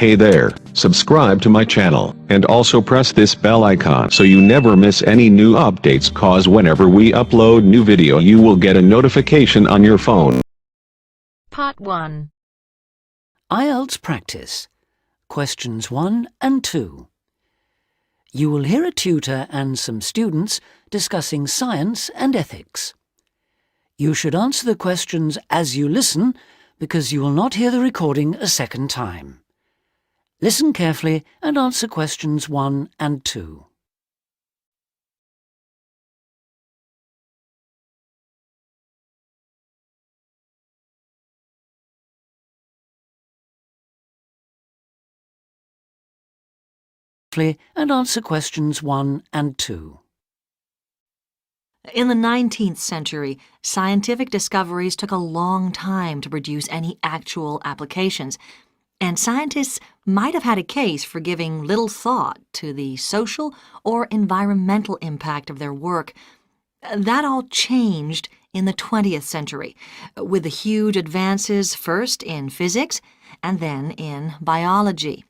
Hey there, subscribe to my channel, and also press this bell icon so you never miss any new updates, cause whenever we upload new video you will get a notification on your phone. Part 1. IELTS practice. Questions 1 and 2. You will hear a tutor and some students discussing science and ethics. You should answer the questions as you listen because you will not hear the recording a second time. Listen carefully and answer questions 1 and 2. And answer questions 1 and 2. In the 19th century, scientific discoveries took a long time to produce any actual applications, and scientists might have had a case for giving little thought to the social or environmental impact of their work. That all changed in the 20th century, with the huge advances first in physics and then in biology.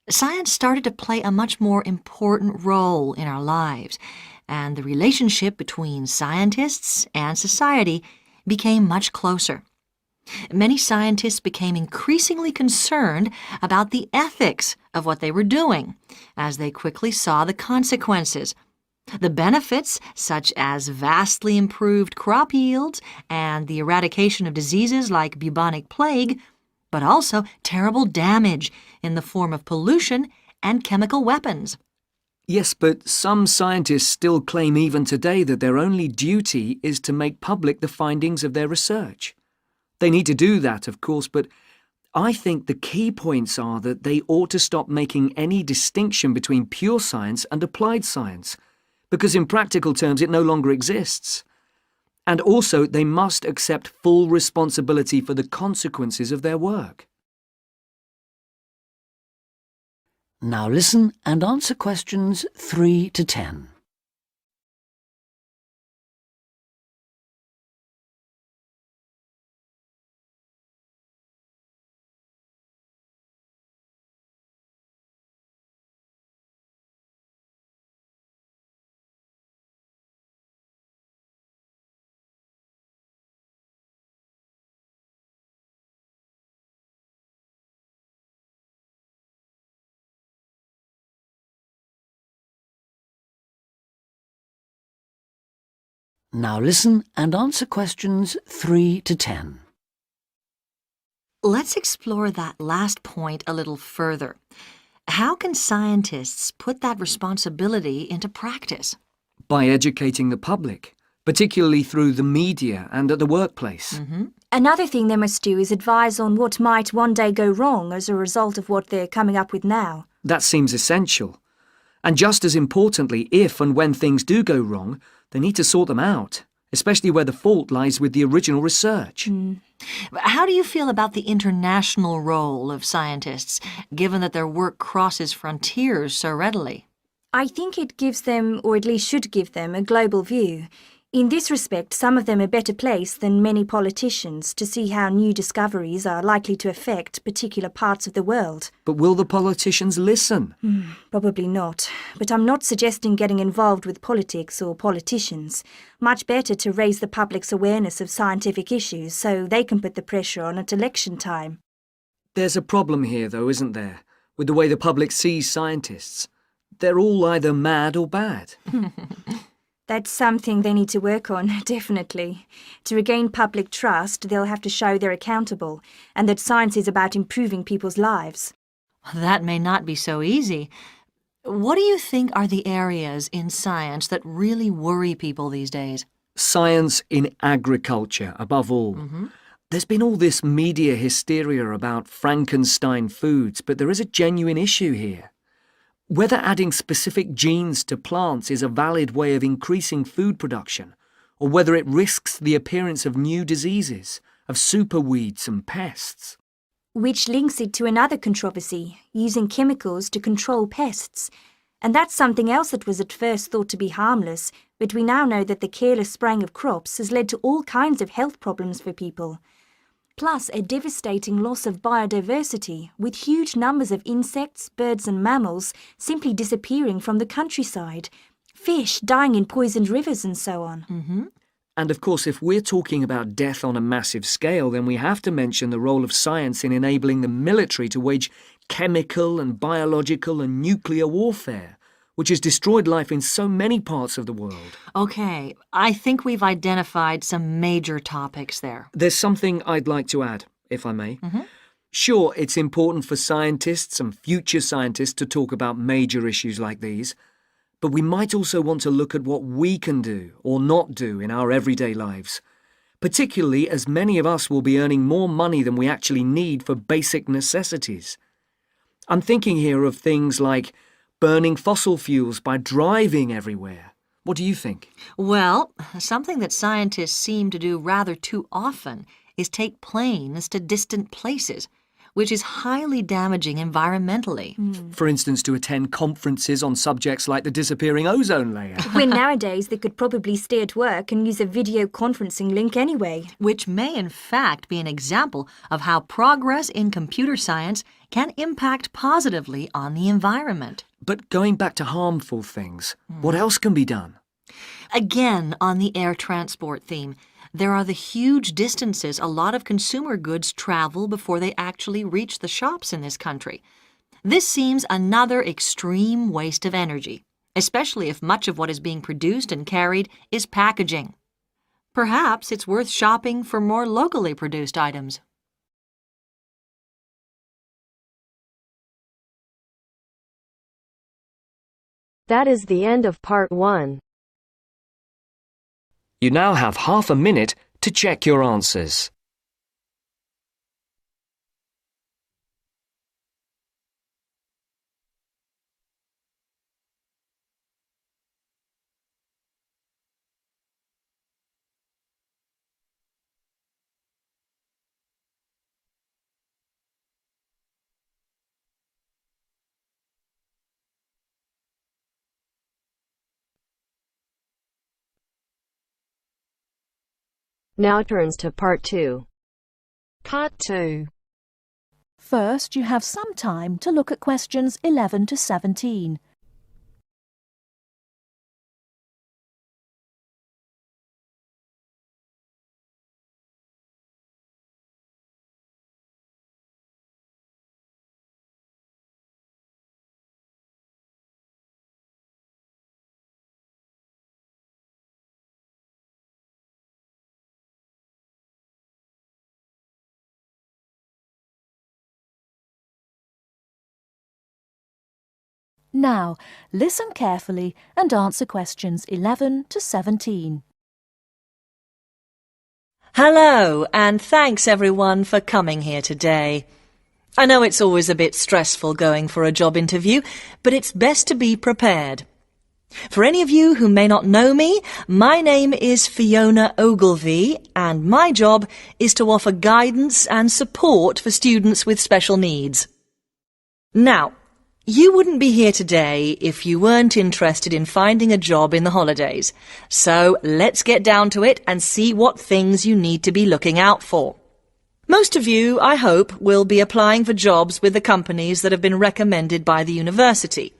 Science started to play a much more important role in our lives, and the relationship between scientists and society became much closer. Many scientists became increasingly concerned about the ethics of what they were doing, as they quickly saw the consequences. The benefits, such as vastly improved crop yields and the eradication of diseases like bubonic plague, but also terrible damage in the form of pollution and chemical weapons. Yes, but some scientists still claim even today that their only duty is to make public the findings of their research. They need to do that, of course, but I think the key points are that they ought to stop making any distinction between pure science and applied science, because in practical terms it no longer exists. And also, they must accept full responsibility for the consequences of their work. Now listen and answer questions 3 to 10. Now listen and answer questions 3 to 10. Let's explore that last point a little further. How can scientists put that responsibility into practice? By educating the public, particularly through the media and at the workplace. Another thing they must do is advise on what might one day go wrong as a result of what they're coming up with now. That seems essential. And just as importantly, if and when things do go wrong, they need to sort them out, especially where the fault lies with the original research. How do you feel about the international role of scientists, given that their work crosses frontiers so readily? I think it gives them, or at least should give them, a global view. In this respect, some of them are better placed than many politicians to see how new discoveries are likely to affect particular parts of the world. But will the politicians listen? Probably not. But I'm not suggesting getting involved with politics or politicians. Much better to raise the public's awareness of scientific issues so they can put the pressure on at election time. There's a problem here, though, isn't there, with the way the public sees scientists. They're all either mad or bad. That's something they need to work on, definitely. To regain public trust, they'll have to show they're accountable, and that science is about improving people's lives. That may not be so easy. What do you think are the areas in science that really worry people these days? Science in agriculture, above all. There's been all this media hysteria about Frankenstein foods, but there is a genuine issue here. Whether adding specific genes to plants is a valid way of increasing food production, or whether it risks the appearance of new diseases, of superweeds and pests. Which links it to another controversy, using chemicals to control pests. And that's something else that was at first thought to be harmless, but we now know that the careless spraying of crops has led to all kinds of health problems for people. plus a devastating loss of biodiversity, with huge numbers of insects, birds and mammals simply disappearing from the countryside, fish dying in poisoned rivers and so on. And of course, if we're talking about death on a massive scale, then we have to mention the role of science in enabling the military to wage chemical and biological and nuclear warfare, which has destroyed life in so many parts of the world. Okay, I think we've identified some major topics there. There's something I'd like to add, if I may. Sure, it's important for scientists and future scientists to talk about major issues like these, but we might also want to look at what we can do or not do in our everyday lives, particularly as many of us will be earning more money than we actually need for basic necessities. I'm thinking here of things like burning fossil fuels by driving everywhere. What do you think? Well, something that scientists seem to do rather too often is take planes to distant places, which is highly damaging environmentally. For instance, to attend conferences on subjects like the disappearing ozone layer. When nowadays they could probably stay at work and use a video conferencing link anyway. Which may in fact be an example of how progress in computer science can impact positively on the environment. But going back to harmful things, what else can be done? Again, on the air transport theme, there are the huge distances a lot of consumer goods travel before they actually reach the shops in this country. This seems another extreme waste of energy, especially if much of what is being produced and carried is packaging. Perhaps it's worth shopping for more locally produced items. That is the end of part 1. You now have half a minute to check your answers. Now turns to part 2. Part 2. First, you have some time to look at questions 11 to 17. Now, listen carefully and answer questions 11 to 17. Hello, and thanks everyone for coming here today. I know it's always a bit stressful going for a job interview, but it's best to be prepared. For any of you who may not know me, my name is Fiona Ogilvie, and my job is to offer guidance and support for students with special needs. Now, you wouldn't be here today if you weren't interested in finding a job in the holidays. So let's get down to it and see what things you need to be looking out for. Most of you, I hope, will be applying for jobs with the companies that have been recommended by the university.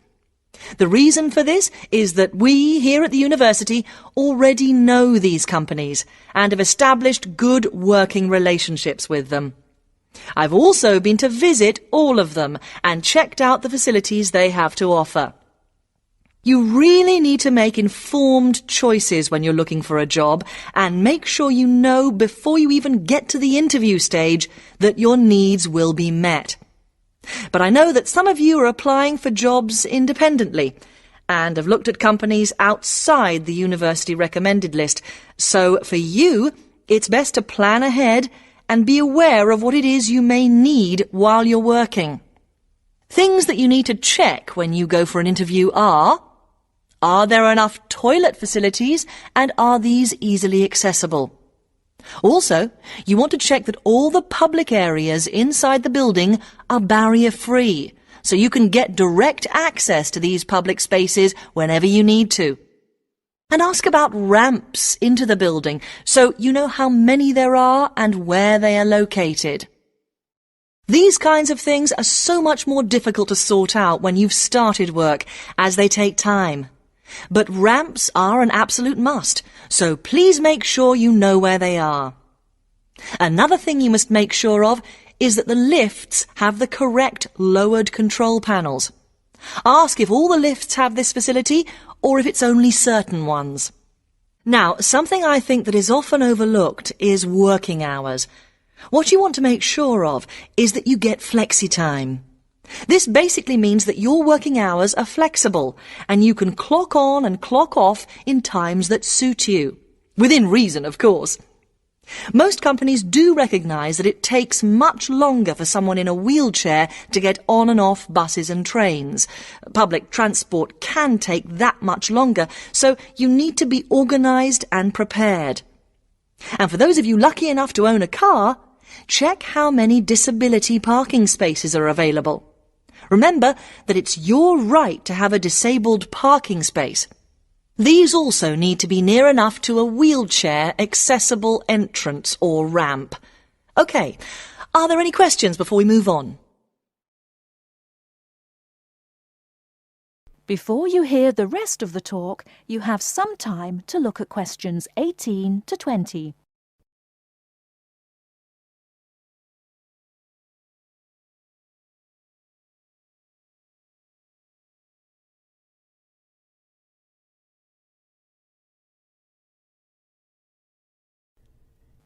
The reason for this is that we here at the university already know these companies and have established good working relationships with them. I've also been to visit all of them and checked out the facilities they have to offer. You really need to make informed choices when you're looking for a job and make sure you know before you even get to the interview stage that your needs will be met. But I know that some of you are applying for jobs independently and have looked at companies outside the university recommended list. So for you, it's best to plan ahead and be aware of what it is you may need while you're working. Things that you need to check when you go for an interview are there enough toilet facilities and are these easily accessible? Also, you want to check that all the public areas inside the building are barrier-free, so you can get direct access to these public spaces whenever you need to. And ask about ramps into the building so you know how many there are and where they are located. These kinds of things are so much more difficult to sort out when you've started work, as they take time. But ramps are an absolute must, so please make sure you know where they are. Another thing you must make sure of is that the lifts have the correct lowered control panels. Ask if all the lifts have this facility or if it's only certain ones. Now, something I think that is often overlooked is working hours. What you want to make sure of is that you get flexi time. This basically means that your working hours are flexible and you can clock on and clock off in times that suit you. Within reason, of course. Most companies do recognise that it takes much longer for someone in a wheelchair to get on and off buses and trains. Public transport can take that much longer, so you need to be organised and prepared. And for those of you lucky enough to own a car, check how many disability parking spaces are available. Remember that it's your right to have a disabled parking space. These also need to be near enough to a wheelchair-accessible entrance or ramp. OK, are there any questions before we move on? Before you hear the rest of the talk, you have some time to look at questions 18 to 20.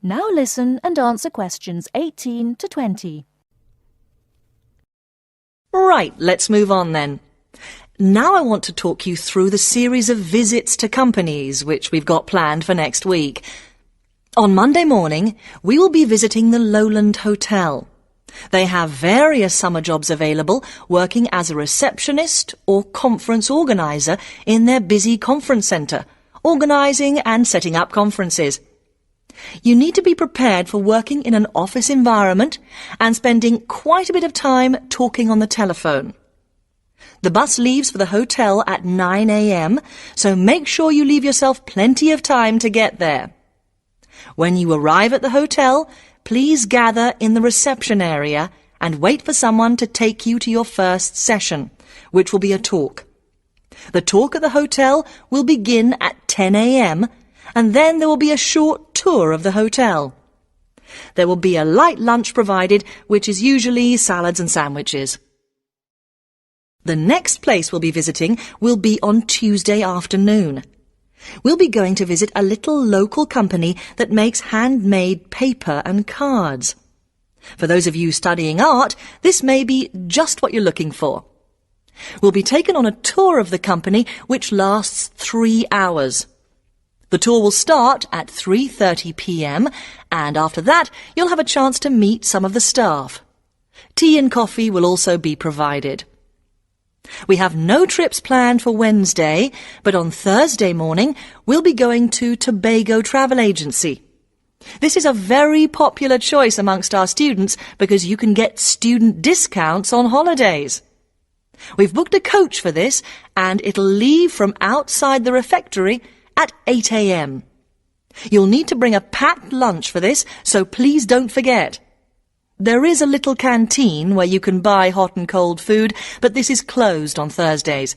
Now listen and answer questions 18 to 20. Right, let's move on then. Now I want to talk you through the series of visits to companies which we've got planned for next week. On Monday morning, we will be visiting the Lowland Hotel. They have various summer jobs available, working as a receptionist or conference organiser in their busy conference centre, organising and setting up conferences. You need to be prepared for working in an office environment and spending quite a bit of time talking on the telephone. The bus leaves for the hotel at 9 a.m, so make sure you leave yourself plenty of time to get there. When you arrive at the hotel, please gather in the reception area and wait for someone to take you to your first session, which will be a talk. The talk at the hotel will begin at 10 a.m, and then there will be a short tour of the hotel. There will be a light lunch provided, which is usually salads and sandwiches. The next place we'll be visiting will be on Tuesday afternoon. We'll be going to visit a little local company that makes handmade paper and cards. For those of you studying art, this may be just what you're looking for. We'll be taken on a tour of the company which lasts 3 hours. The tour will start at 3:30 p.m, and after that you'll have a chance to meet some of the staff. Tea and coffee will also be provided. We have no trips planned for Wednesday, but on Thursday morning we'll be going to Tobago Travel Agency. This is a very popular choice amongst our students because you can get student discounts on holidays. We've booked a coach for this, and it'll leave from outside the refectory at 8 a.m. You'll need to bring a packed lunch for this, so please don't forget. There is a little canteen where you can buy hot and cold food, but this is closed on Thursdays.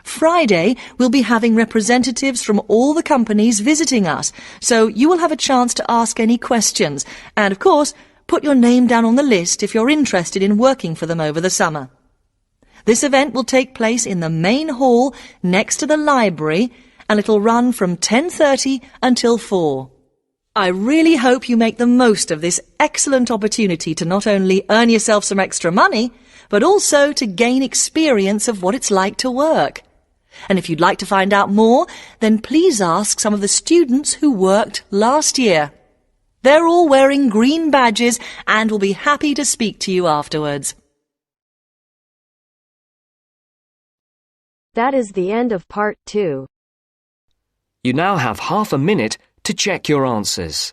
Friday, we'll be having representatives from all the companies visiting us, so you will have a chance to ask any questions, and of course, put your name down on the list if you're interested in working for them over the summer. This event will take place in the main hall next to the library, and it'll run from 10:30 until 4. I really hope you make the most of this excellent opportunity to not only earn yourself some extra money, but also to gain experience of what it's like to work. And if you'd like to find out more, then please ask some of the students who worked last year. They're all wearing green badges and will be happy to speak to you afterwards. That is the end of part 2. You now have half a minute to check your answers.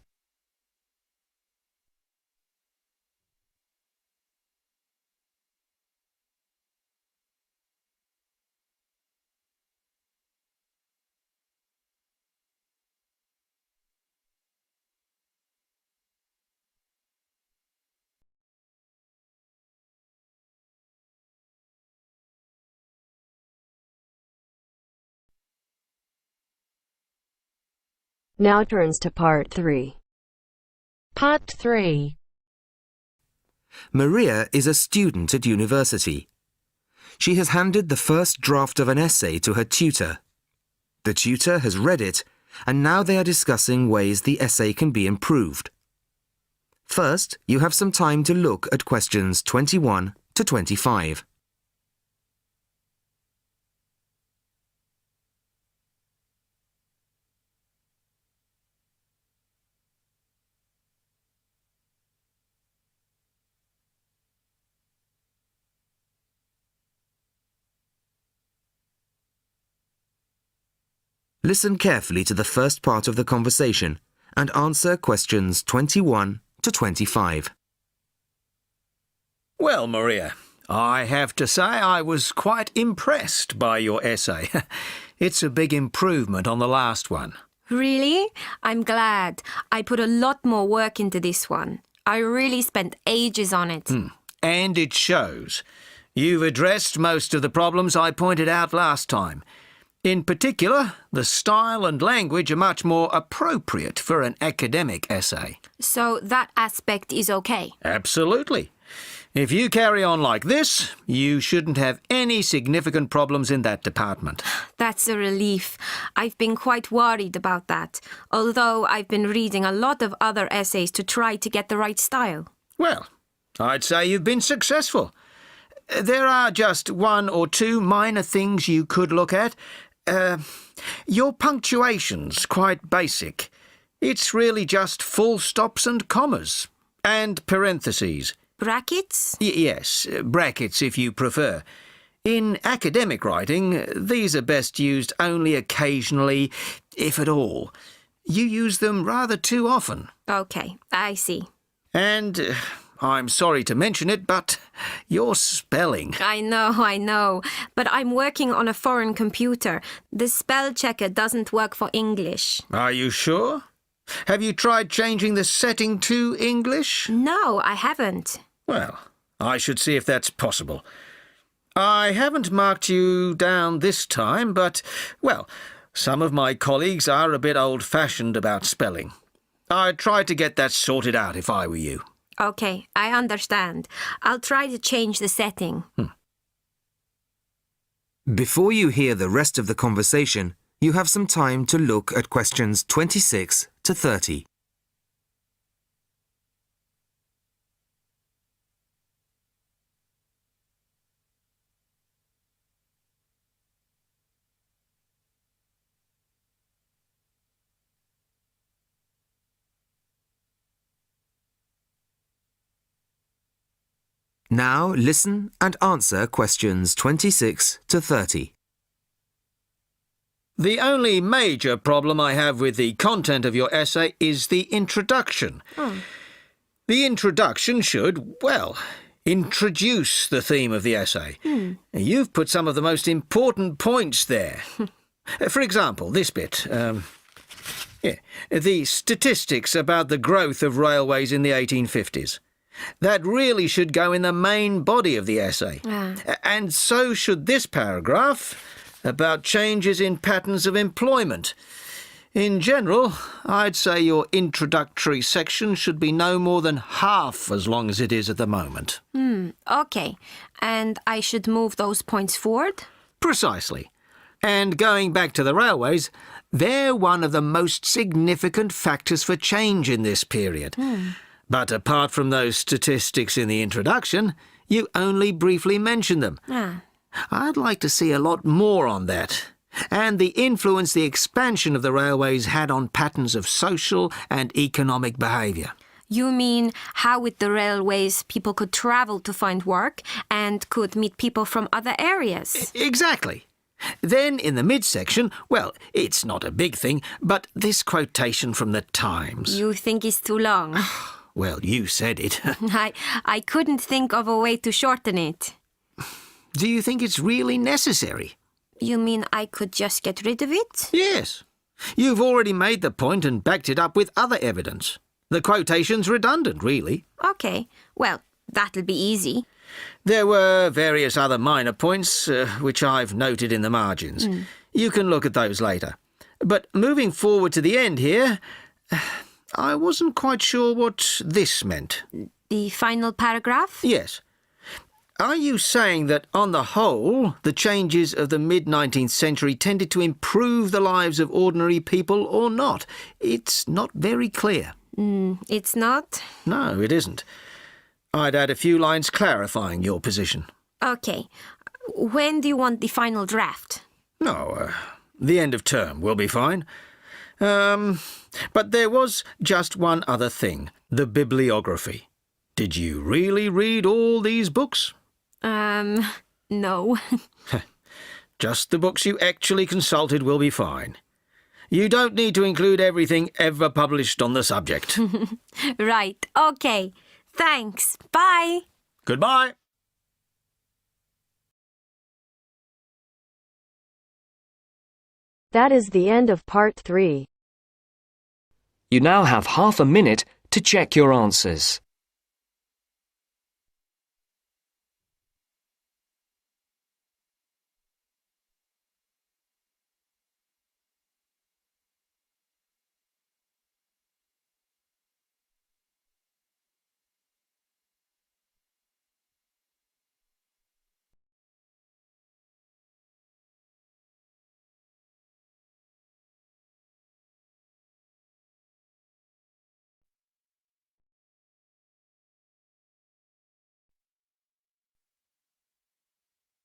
Now turns to Part 3. Part 3. Maria is a student at university. She has handed the first draft of an essay to her tutor. The tutor has read it, and now they are discussing ways the essay can be improved. First, you have some time to look at questions 21 to 25. Listen carefully to the first part of the conversation and answer questions 21 to 25. Well, Maria, I have to say I was quite impressed by your essay. It's a big improvement on the last one. Really? I'm glad. I put a lot more work into this one. I really spent ages on it. And it shows. You've addressed most of the problems I pointed out last time. In particular, the style and language are much more appropriate for an academic essay. So that aspect is okay? Absolutely. If you carry on like this, you shouldn't have any significant problems in that department. That's a relief. I've been quite worried about that, although I've been reading a lot of other essays to try to get the right style. Well, I'd say you've been successful. There are just one or two minor things you could look at. Your punctuation's quite basic. It's really just full stops and commas. And parentheses. Brackets? Yes, brackets if you prefer. In academic writing, these are best used only occasionally, if at all. You use them rather too often. Okay, I see. And I'm sorry to mention it, but your spelling. I know. But I'm working on a foreign computer. The spell checker doesn't work for English. Are you sure? Have you tried changing the setting to English? No, I haven't. Well, I should see if that's possible. I haven't marked you down this time, but, well, some of my colleagues are a bit old-fashioned about spelling. I'd try to get that sorted out if I were you. Okay, I understand. I'll try to change the setting. Before you hear the rest of the conversation, you have some time to look at questions 26 to 30. Now listen and answer questions 26 to 30. The only major problem I have with the content of your essay is the introduction. The introduction should, well, introduce the theme of the essay. You've put some of the most important points there. For example, this bit. The statistics about the growth of railways in the 1850s. That really should go in the main body of the essay. And so should this paragraph about changes in patterns of employment. In general, I'd say your introductory section should be no more than half as long as it is at the moment. Okay. And I should move those points forward? Precisely. And going back to the railways, they're one of the most significant factors for change in this period. But apart from those statistics in the introduction, you only briefly mention them. I'd like to see a lot more on that, and the influence the expansion of the railways had on patterns of social and economic behaviour. You mean how with the railways people could travel to find work and could meet people from other areas? Exactly. Then in the midsection, well, it's not a big thing, but this quotation from the Times. You think it's too long? Well, you said it. I couldn't think of a way to shorten it. Do you think it's really necessary? You mean I could just get rid of it? Yes. You've already made the point and backed it up with other evidence. The quotation's redundant, really. Okay. Well, that'll be easy. There were various other minor points, which I've noted in the margins. You can look at those later. But moving forward to the end here, I wasn't quite sure what this meant. The final paragraph? Yes. Are you saying that, on the whole, the changes of the mid-19th century tended to improve the lives of ordinary people or not? It's not very clear. It's not? No, it isn't. I'd add a few lines clarifying your position. Okay. When do you want the final draft? No, the end of term will be fine. But there was just one other thing, the bibliography. Did you really read all these books? No. Just the books you actually consulted will be fine. You don't need to include everything ever published on the subject. Right, okay. Thanks. Bye. Goodbye. That is the end of part 3. You now have half a minute to check your answers.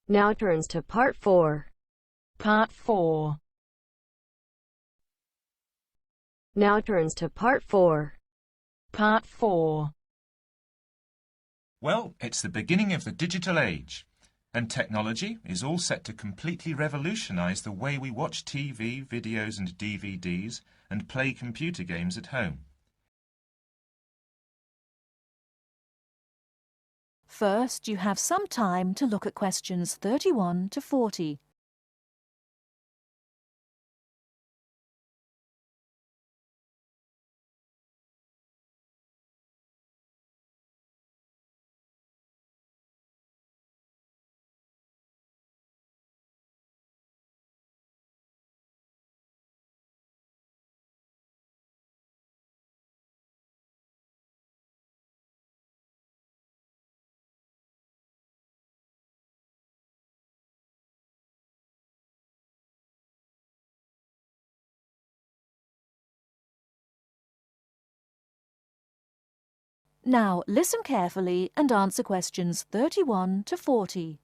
Now turns to part 4. Part 4. Now turns to part 4. Part 4. Well, it's the beginning of the digital age, and technology is all set to completely revolutionise the way we watch TV, videos and DVDs and play computer games at home. First, you have some time to look at questions 31 to 40. Now listen carefully and answer questions 31 to 40.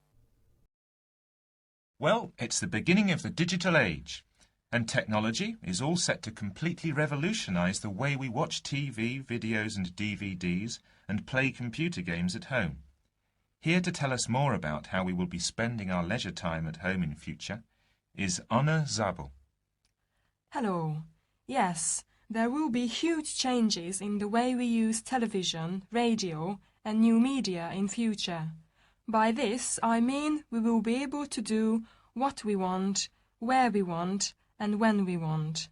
Well, it's the beginning of the digital age, and technology is all set to completely revolutionise the way we watch TV, videos and DVDs and play computer games at home. Here to tell us more about how we will be spending our leisure time at home in future is Anna Zabel. Hello. Yes, there will be huge changes in the way we use television, radio and new media in future. By this, I mean we will be able to do what we want, where we want and when we want.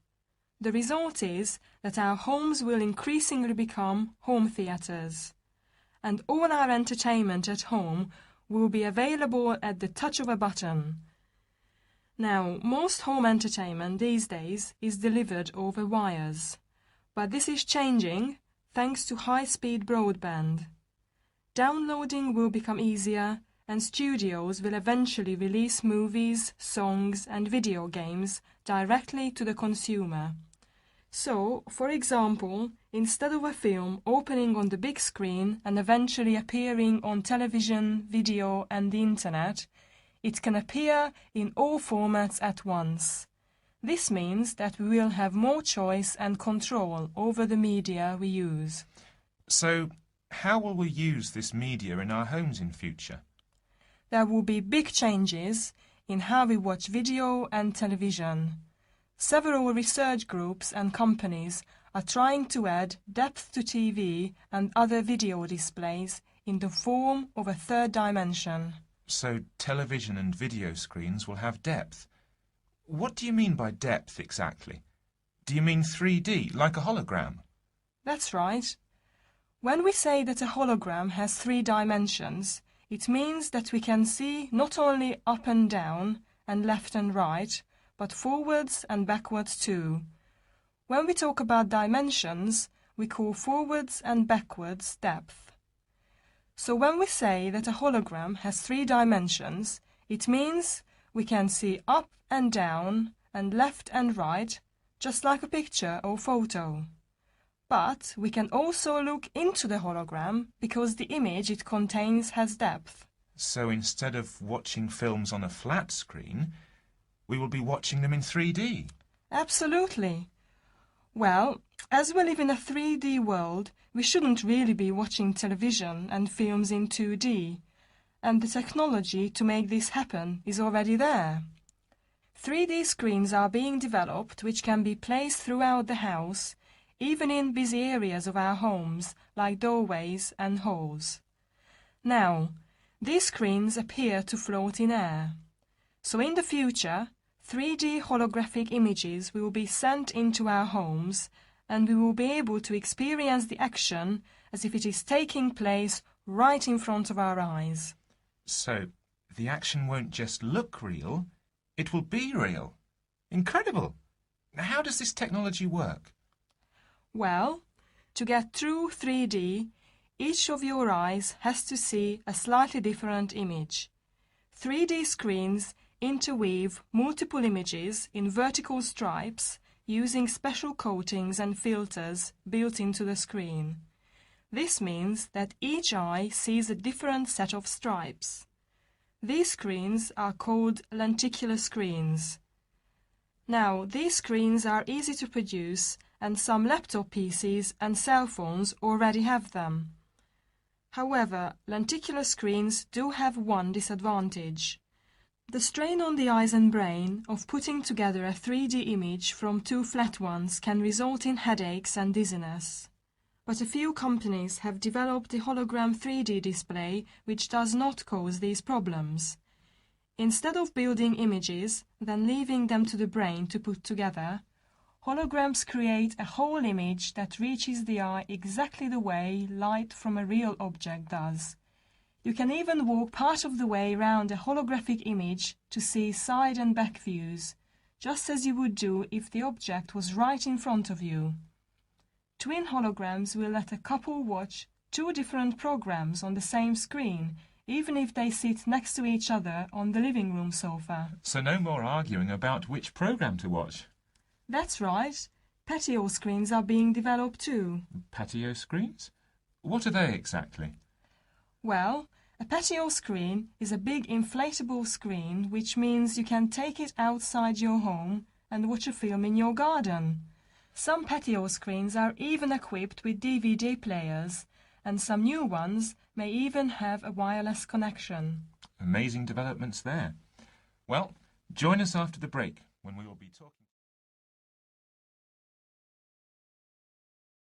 The result is that our homes will increasingly become home theatres, and all our entertainment at home will be available at the touch of a button. Now, most home entertainment these days is delivered over wires, but this is changing thanks to high-speed broadband. Downloading will become easier, and studios will eventually release movies, songs and video games directly to the consumer. So, for example, instead of a film opening on the big screen and eventually appearing on television, video and the internet, it can appear in all formats at once. This means that we will have more choice and control over the media we use. So, how will we use this media in our homes in future? There will be big changes in how we watch video and television. Several research groups and companies are trying to add depth to TV and other video displays in the form of a third dimension. So television and video screens will have depth. What do you mean by depth exactly? Do you mean 3D, like a hologram? That's right. When we say that a hologram has 3 dimensions, it means that we can see not only up and down and left and right, but forwards and backwards too. When we talk about dimensions, we call forwards and backwards depth. So when we say that a hologram has 3 dimensions, it means we can see up and down and left and right, just like a picture or photo. But we can also look into the hologram because the image it contains has depth. So instead of watching films on a flat screen, we will be watching them in 3D. Absolutely. Well, as we live in a 3D world, we shouldn't really be watching television and films in 2D, and the technology to make this happen is already there. 3D screens are being developed which can be placed throughout the house, even in busy areas of our homes like doorways and halls. Now, these screens appear to float in air. So in the future, 3D holographic images will be sent into our homes, and we will be able to experience the action as if it is taking place right in front of our eyes. So, the action won't just look real, it will be real. Incredible! How does this technology work? Well, to get true 3D, each of your eyes has to see a slightly different image. 3D screens interweave multiple images in vertical stripes using special coatings and filters built into the screen. This means that each eye sees a different set of stripes. These screens are called lenticular screens. Now, these screens are easy to produce, and some laptop PCs and cell phones already have them. However, lenticular screens do have one disadvantage. The strain on the eyes and brain of putting together a 3D image from 2 flat ones can result in headaches and dizziness. But a few companies have developed a hologram 3D display which does not cause these problems. Instead of building images, then leaving them to the brain to put together, holograms create a whole image that reaches the eye exactly the way light from a real object does. You can even walk part of the way around a holographic image to see side and back views, just as you would do if the object was right in front of you. Twin holograms will let a couple watch 2 different programs on the same screen, even if they sit next to each other on the living room sofa. So no more arguing about which program to watch. That's right. Patio screens are being developed too. Patio screens? What are they exactly? Well, a patio screen is a big inflatable screen, which means you can take it outside your home and watch a film in your garden. Some patio screens are even equipped with DVD players, and some new ones may even have a wireless connection. Amazing developments there. Well, join us after the break when we will be talking.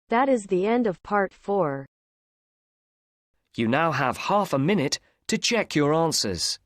That is the end of part 4. You now have half a minute to check your answers.